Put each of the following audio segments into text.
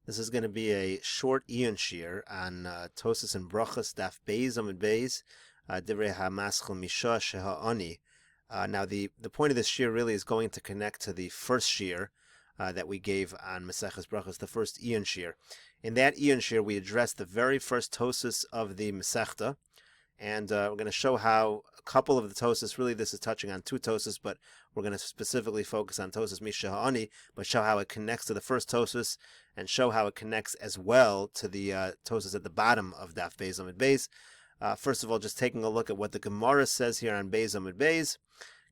This is going to be a short Iyun Shiur on Tosafos and Berachos Daf Amud Beis, Divrei HaMaschil Mishaah Shehaani. Now, the point of this shiur really is going to connect to the first shiur that we gave on Meseches Berachos, the first Iyun Shiur. In that Iyun Shiur, we addressed the very first Tosafos of the Masechta, and we're going to show how a couple of the Tosafos, really this is touching on two Tosafos, but we're going to specifically focus on Tosafos Shehaani, but show how it connects to the first Tosafos, and show how it connects as well to the Tosafos at the bottom of Daf Amud Beis. First of all, just taking a look at what the Gemara says here on Amud Beis.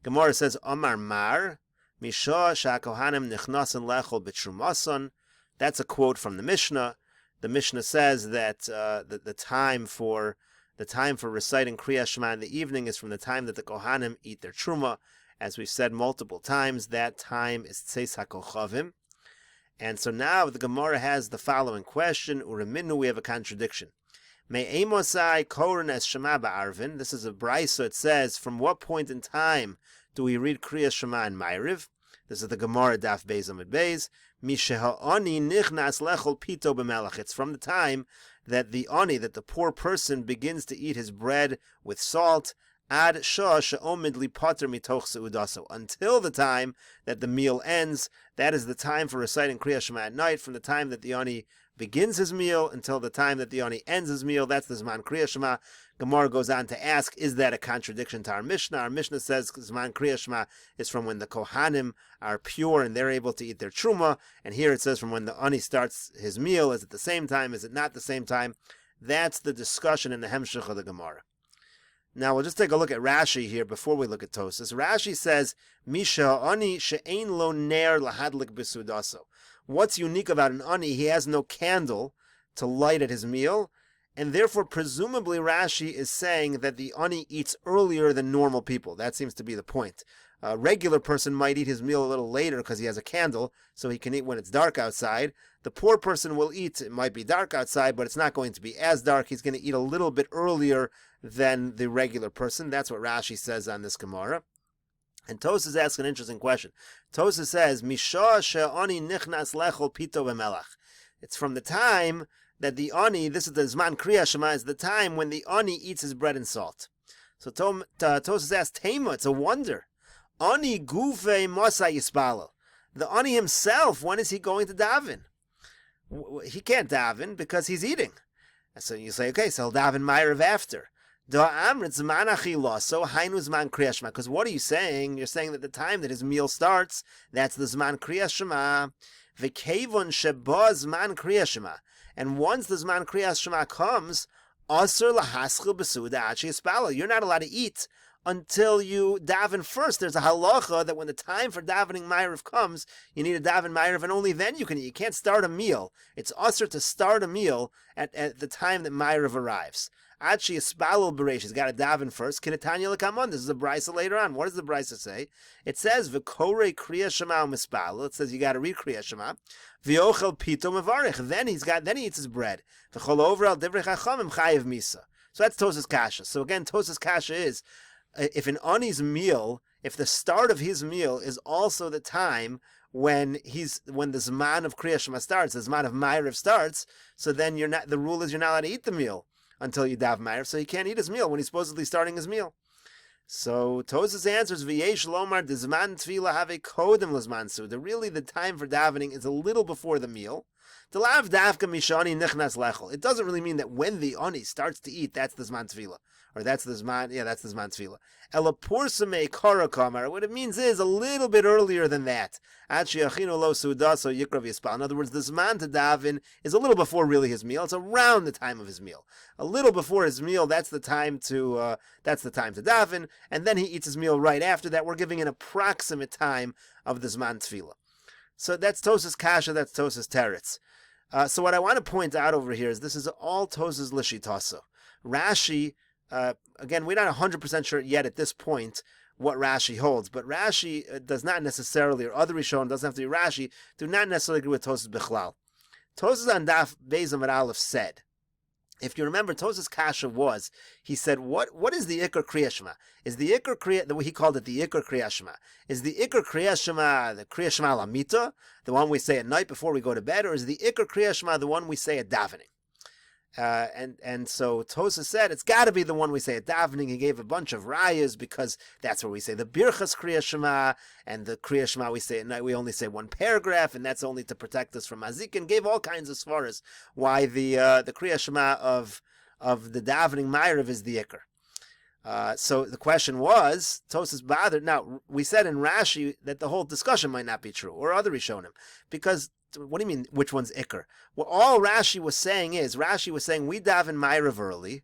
Gemara says, Amar Mar, Mishaah Sha'kohanim Nichnasan Lechol B'Trumasan. That's a quote from the Mishnah. The Mishnah says that the time for reciting krias shema in the evening is from the time that the Kohanim eat their truma. As we've said multiple times, that time is Tzeis HaKochavim. And so now the Gemara has the following question. Ureminu, we have a contradiction. Me'emosai koren es shema ba'arvin. This is a brisa. It says, from what point in time do we read krias shema in maariv? This is the Gemara Daf Amud Beis. Shehaani nichnas lechol pito b'melach. It's from the time that the ani, that the poor person begins to eat his bread with salt, ad shah she'omid lipater mitoch seudaso, until the time that the meal ends. That is the time for reciting krias shema at night, from the time that the ani begins his meal until the time that the ani ends his meal. That's the zman krias shema. Gemara goes on to ask, is that a contradiction to our Mishnah? Our Mishnah says zman krias shema is from when the Kohanim are pure and they're able to eat their truma, and here it says from when the ani starts his meal. Is it the same time? Is it not the same time? That's the discussion in the hemshech of the Gemara. Now we'll just take a look at Rashi here before we look at Tosafos. Rashi says, Mishaah ani she'ein lo ner lahadlik b'sudaso. What's unique about an ani? He has no candle to light at his meal, and therefore presumably Rashi is saying that the ani eats earlier than normal people. That seems to be the point. A regular person might eat his meal a little later because he has a candle, so he can eat when it's dark outside. The poor person will eat, it might be dark outside, but it's not going to be as dark. He's going to eat a little bit earlier than the regular person. That's what Rashi says on this Gemara. And Tosafos asks an interesting question. Tosafos says, Mishaah she'ani nichnas lechol pito b'melach. It's from the time that the ani, this is the zman krias shema, is the time when the ani eats his bread and salt. So Tosafos asks, Tema, it's a wonder. Ani gufe mosa yispalel. The ani himself, when is he going to daven? He can't daven because he's eating. So you say, okay, so he'll daven maariv after. Because what are you saying? You're saying that the time that his meal starts, that's the zman krias shema. V'kevon sheba zman krias shema. And once the zman krias shema comes, asur lahaschil b'suda achi yispalel. You're not allowed to eat until you daven first. There's a halacha that when the time for davening maariv comes, you need to daven maariv, and only then you can eat. You can't start a meal. It's usher to start a meal at the time that maariv arrives. Achi yispalel b'reish. He's got to daven first. Kinetanya l'kamon. This is a brisa later on. What does the brisa say? It says v'korei krias shema u'mispalel. It says you got to read krias shema. V'yochel pito mevarich. Then he eats his bread. V'chol over al divrei chachamim chayiv misa. So that's Tosafos kasha. So again, Tosafos kasha is, if an ani's meal, if the start of his meal is also the time when the zman of krias shema starts, the zman of maariv starts, so then the rule is you're not allowed to eat the meal until you daven maariv, so he can't eat his meal when he's supposedly starting his meal. So Tosafos answers, V'yesh lomar de zman tefillah have kodem l'zman suda. Really, the time for davening is a little before the meal. It doesn't really mean that when the ani starts to eat, that's the zman tefillah. Or that's the zman tefillah. What it means is a little bit earlier than that. In other words, the zman to daven is a little before really his meal. It's around the time of his meal. A little before his meal, that's the time to daven, and then he eats his meal right after that. We're giving an approximate time of the zman tefillah. So that's Tosafos kasha, that's Tosafos teretz. So what I want to point out over here is this is all Tosafos l'shitaso. Rashi, again, we're not 100% sure yet at this point what Rashi holds, but Rashi does not necessarily, or other Rishonim, doesn't have to be Rashi, do not necessarily agree with Tosafos bichlal. Tosafos on Daf Amud Aleph said If you remember, Tosafos kasha was, he said, what is the Ikar Krias Shema? Is the Ikar Krias, the way he called it, the Ikar Krias Shema? Is the Ikar Krias Shema the Krias Shema Lamita, the one we say at night before we go to bed, or is the Ikar Krias Shema the one we say at davening? And so Tosafos said it's got to be the one we say at davening. He gave a bunch of rayas because that's where we say the Berachos Krias Shema, and the Krias Shema we say at night we only say one paragraph, and that's only to protect us from mazik. And gave all kinds of svaras why the Krias Shema of the davening maariv is the ikar. So the question was, Tosafos bothered. Now we said in Rashi that the whole discussion might not be true, or other Rishonim, because what do you mean, which one's Iker? Well, all Rashi was saying we daven maariv early,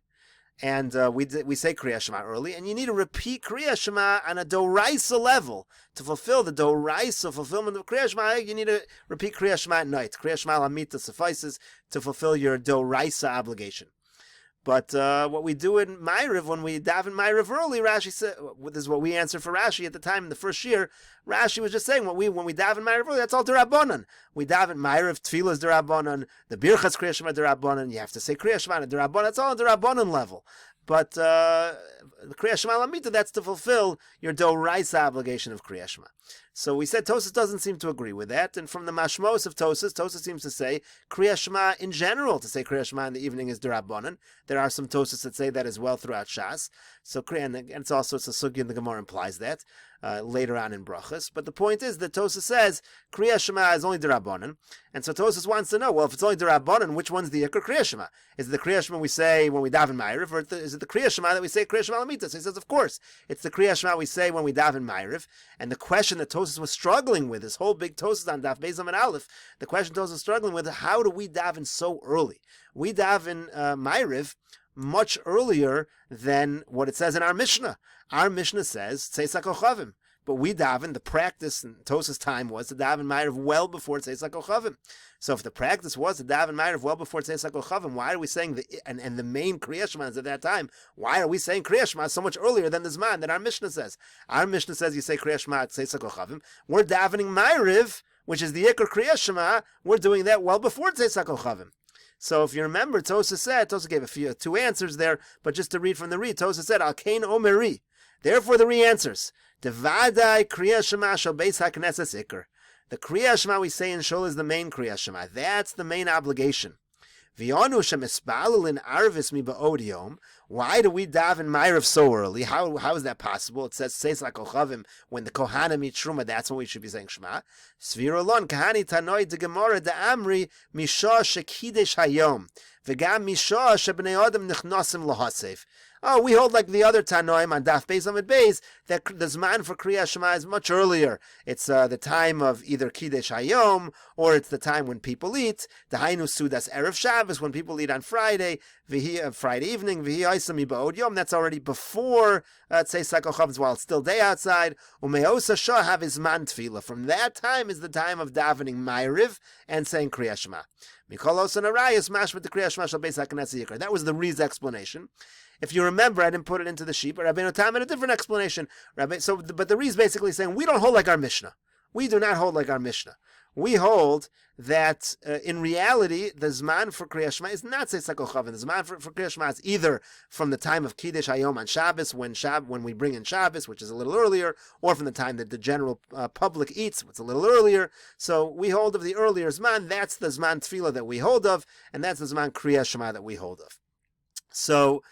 and we say krias shema early, and you need to repeat krias shema on a doraisa level to fulfill the doraisa fulfillment of krias shema. You need to repeat krias shema at night. Krias shema lamita suffices to fulfill your doraisa obligation. But what we do in maariv, when we daven maariv early, Rashi said, this is what we answered for Rashi at the time in the first year. Rashi was just saying, when we daven maariv early, that's all derabanan. We daven maariv, tefillas derabanan, the birchas krias shema derabanan. You have to say krias shema derabanan. That's all on derabanan level. But the krias shema lamita, that's to fulfill your doraisa obligation of krias shema. So we said Tosafos doesn't seem to agree with that, and from the mashmos of Tosafos seems to say krias shema in general, to say krias shema in the evening is derabanan. There are some Tosafos that say that as well throughout Shas. So and it's also a sugya in the Gemara implies that later on in Berachos. But the point is that Tosafos says krias shema is only derabanan, and so Tosafos wants to know, well, if it's only derabanan, which one's the ikar krias shema? Is it the krias shema we say when we daven maariv, or is it the krias shema that we say krias shema lamita? So he says, of course, it's the krias shema we say when we daven maariv. And the question that Tosafos was struggling with, this whole big Tosafos on Daf Beis and Aleph, the question Tosafos was struggling with, how do we daven so early? We daven maariv much earlier than what it says in our Mishnah. Our Mishnah says Tzeis HaKochavim, but we daven, the practice in Tosafos' time was to daven maariv well before Tzeis HaKochavim. So if the practice was to daven maariv well before Tzeis HaKochavim, why are we saying and the main krias shema at that time? Why are we saying krias shema so much earlier than the zman that our Mishnah says? Our Mishnah says you say krias shema at Tzeis HaKochavim. We're davening maariv, which is the ikar krias shema. We're doing that well before Tzeis HaKochavim. So if you remember, Tosafos gave two answers there, but just to read from the Ri, Tosafos said, Al Kain Omeri. Therefore the Ri answers, Devadai krias shema shel beis hakneses ikar. The krias shema we say in Shul is the main krias shema. That's the main obligation. V'yonu shemispalul arvis mi ba'od yom. Why do we daven maariv so early? How is that possible? It says Tzeis HaKochavim, when the Kohanim eat Truma, that's when we should be saying Shema. Svirolon kahani tanoi de Gemara de Amri Mishaah shekidesh hayom v'gam Mishaah shebnei adam nichnasim lahasef. Oh, we hold like the other Tanoim on Daf Beis Amid Beis that the zman for Krias Shema is much earlier. It's the time of either Kiddush Hayom, or it's the time when people eat. The Hainu Sudas Erev Shabbos, when people eat on Friday, Friday evening, V'hi Oisam Ba'od Yom, that's already before Tzeis HaKochavim while it's still day outside. Umeosa Shah have his man tefillah. From that time is the time of davening maariv and saying Krias Shema. Mikolos and Arayas mashmat the Krias Shema shal beis hakneses ikar. That was the Ri's explanation. If you remember, I didn't put it into the sheet, but Rabbeinu Tam had a different explanation. But the Ri is basically saying we don't hold like our Mishnah. We do not hold like our Mishnah. We hold that in reality, the zman for Krias Shema is not Tzeis HaKochavim. The zman for Krias Shema is either from the time of Kiddush Hayom on Shabbos, when we bring in Shabbos, which is a little earlier, or from the time that the general public eats, which is a little earlier. So we hold of the earlier zman. That's the zman tefillah that we hold of, and that's the zman Krias Shema that we hold of. So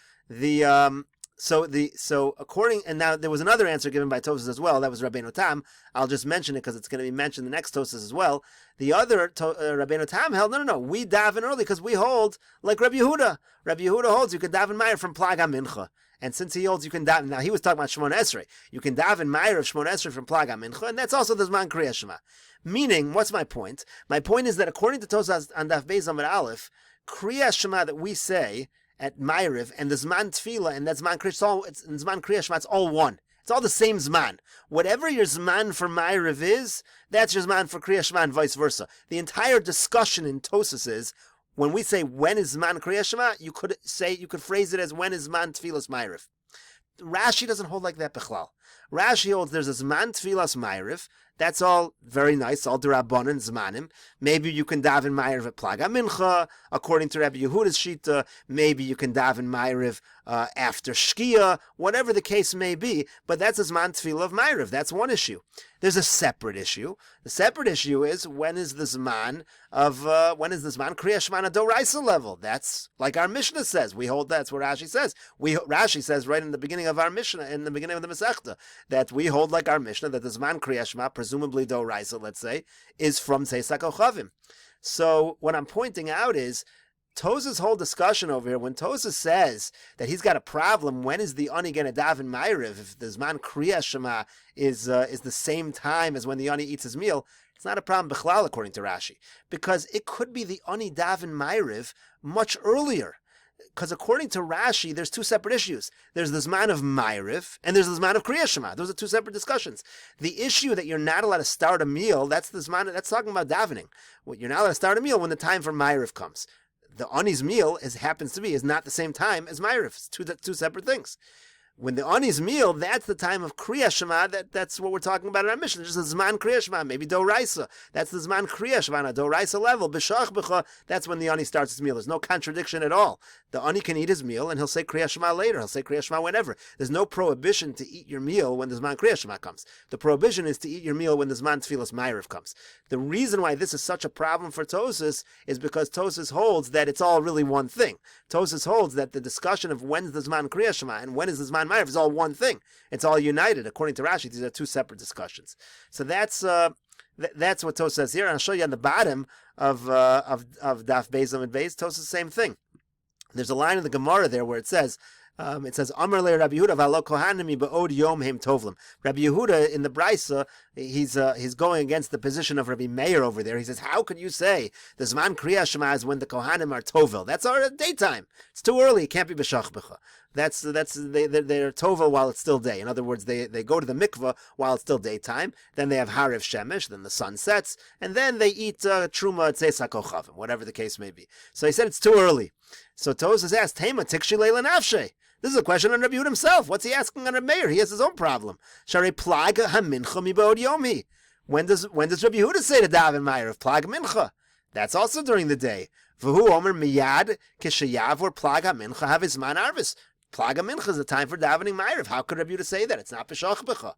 according, and now there was another answer given by Tosafos as well. That was Rabbeinu Tam. I'll just mention it because it's going to be mentioned in the next Tosafos as well. The other Rabbeinu Tam held, no, we daven early because we hold like Rabbi Yehuda. Rabbi Yehuda holds you can daven maariv from Plag HaMincha. And since he holds you can daven, now he was talking about Shmona Esrei. You can daven maariv Shmona Esrei from Plag HaMincha, and that's also the Zman Krias Shema. Meaning, what's my point? My point is that according to Tosafos on Daf Beis Amud Aleph, Krias Shema that we say at maariv and the zman tefillah and that zman krias shema, it's all one. It's all the same zman. Whatever your zman for maariv is, that's your zman for krias shema and vice versa. The entire discussion in Tosafos is when we say when is zman krias shema, you could phrase it as when is zman tefillas maariv. Rashi doesn't hold like that bichlal. Rashi holds there's a zman tefillas maariv. That's all very nice, all derabanan zmanim. Maybe you can daven maariv at plaga mincha. According to Rabbi Yehuda's shita, maybe you can daven maariv after shkia, whatever the case may be. But that's a zman tefillah of maariv. That's one issue. There's a separate issue. The separate issue is when is the zman krias shema doraisa level? That's like our Mishnah says. We hold that's what Rashi says. Rashi says right in the beginning of our Mishnah, in the beginning of the Masechta, that we hold like our Mishnah that the zman krias shema, presumably doraisa, let's say, is from Tzeis HaKochavim. So what I'm pointing out is Tosafos' whole discussion over here, when Tosafos says that he's got a problem, when is the ani going to daven maariv? If the zman krias shema is the same time as when the ani eats his meal, it's not a problem bichlal according to Rashi, because it could be the ani daven maariv much earlier. Because according to Rashi, there's two separate issues. There's the zman of maariv and there's the zman of krias shema. Those are two separate discussions. The issue that you're not allowed to start a meal, that's the zman. That's talking about davening. Well, you're not allowed to start a meal when the time for maariv comes. The ani's meal happens to be not the same time as maariv. It's two separate things. When the ani's meal, that's the time of krias shema. That's what we're talking about in our mission. Just a zman krias shema, maybe doraisa. That's the zman krias shema on a doraisa level. B'shach b'cha. That's when the ani starts his meal. There's no contradiction at all. The ani can eat his meal and he'll say krias shema later. He'll say krias shema whenever. There's no prohibition to eat your meal when the zman krias shema comes. The prohibition is to eat your meal when the zman tefillas maariv comes. The reason why this is such a problem for Tosafos is because Tosafos holds that it's all really one thing. Tosafos holds that the discussion of when's the zman krias shema and when is the zman maariv is all one thing. It's all united. According to Rashi, these are two separate discussions. So that's what Tosafos says here. And I'll show you on the bottom of Daf Beis and Beis. Tosafos same thing. There's a line in the Gemara there where it says, Amar le Rabbi Yehuda v'alo kohanim ba'od yom hem tovlim. Rabbi Yehuda in the Brisa, he's going against the position of Rabbi Meir over there. He says, how could you say the zman krias shema is when the kohanim are tovel? That's our daytime. It's too early. It can't be b'shach b'cha. They're tovel while it's still day. In other words, they go to the mikvah while it's still daytime. Then they have hariv shemesh. Then the sun sets, and then they eat truma tzeis hakochavim, whatever the case may be. So he said it's too early. So Tosafos asked, Tema tikshi leila nafshe. This is a question on Rabbi Yehuda himself. What's he asking on Rabbi Meir? He has his own problem. Shari plaga hamincha mibod yomi. When does Rabbi Yehuda say to daven maariv plaga mincha? That's also during the day. V'hu omer miyad kishayavor plaga mincha have his man arvis. Plaga mincha is the time for davening maariv. How could Rabbi Yehuda say that? It's not b'shach b'cha.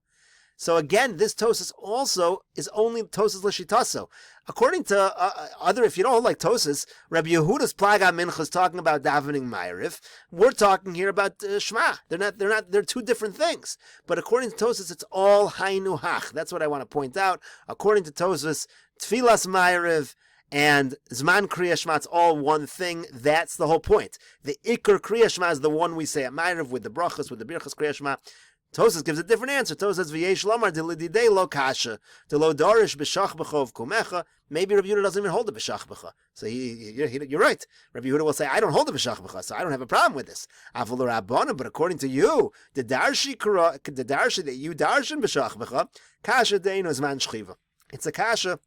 So again, this Tosafos also is only Tosafos l'shitaso. According to other, if you don't like Tosafos, Rabbi Yehuda's plaga mincha is talking about davening maariv. We're talking here about shema. They're two different things. But according to Tosafos, it's all hainu hach. That's what I want to point out. According to Tosafos, tefillas maariv and zman krias shema, it's all one thing. That's the whole point. The ikar krias shema is the one we say at maariv with the brachos, with the Berachos krias shema. Tosafos gives a different answer. Tosafos says, "V'yesh lomar delididei lo kasha, delo dorish b'shach b'chov kumecha." Maybe Rabbi Yehuda doesn't even hold the b'shach b'cha. So you're right. Rabbi Yehuda will say, "I don't hold the b'shach b'cha, so I don't have a problem with this." Avol rabbanan, but according to you, the darshi that you darshan b'shach b'cha, kasha deinu zman shchiva. It's a kasha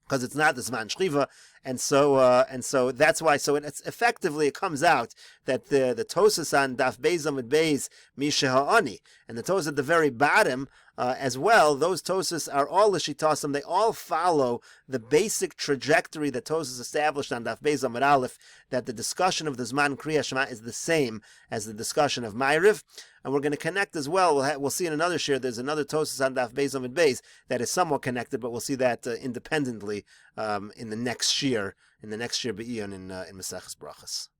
because it's not the zman shchiva, and so that's why. So it's effectively it comes out that the Tosafos on Daf Beis Amud Beis Mishaah and the Tosafos at the very bottom as well. Those Tosafos are all l'shitasim. They all follow the basic trajectory that Tosafos established on Daf Beis Amud Aleph. That the discussion of the zman krias shema is the same as the discussion of maariv. And we're going to connect as well. We'll see in another shiur. There's another Tosafos on Daf Beis Amud Beis that is somewhat connected, but we'll see that independently in the next shiur. In the next Shiur Iyun in Meseches Berachos.